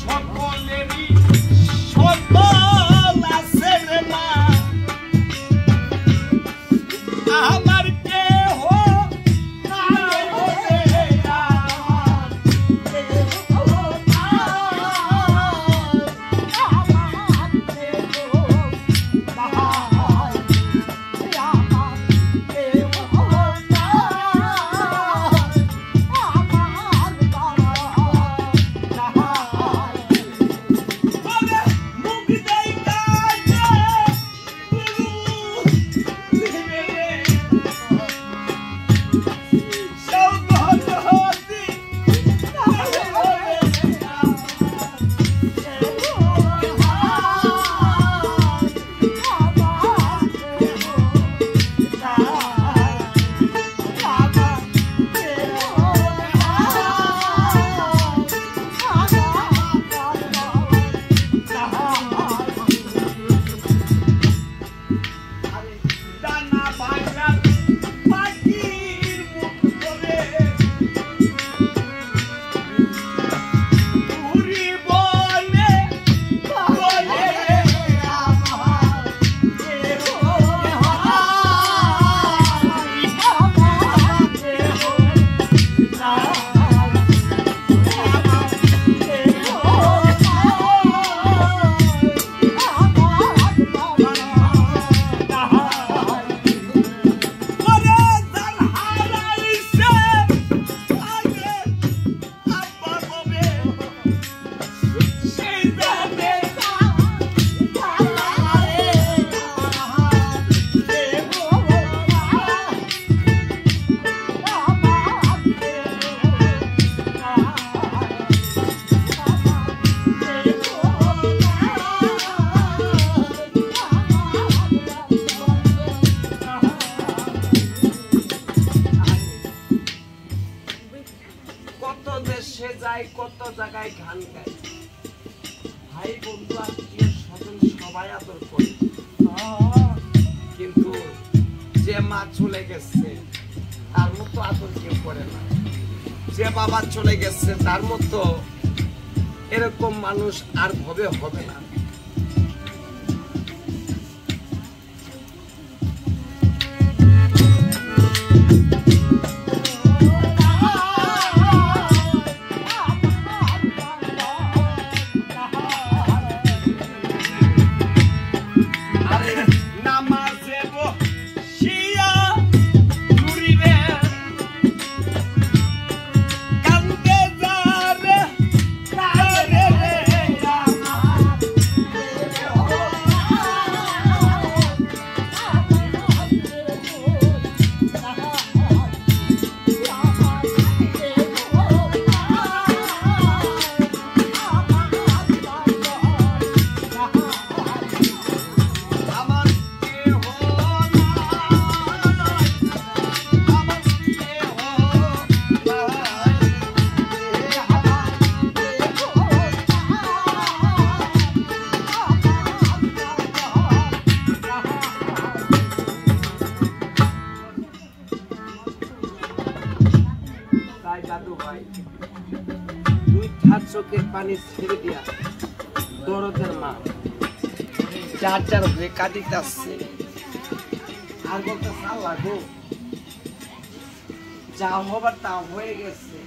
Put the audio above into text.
সকলেরই সকল আছে রে মা আমার কেহ নাই রে আমার কেহ কত জায়গায় গান গায় ভাই বন্ধু আত্মীয় স্বজন সবাই আদর করে কিন্তু যে মা চলে গেছে তার মতো আদর কেউ করে না যে বাবা চলে গেছে তার মতো এরকম মানুষ আর ভবে হবে না চোখের পানি ছেড়ে দিয়া দরদের মা যার যার হয়ে কাঁদিতেছে আর বলতে চাল লাগো যা হবার তা হয়ে গেছে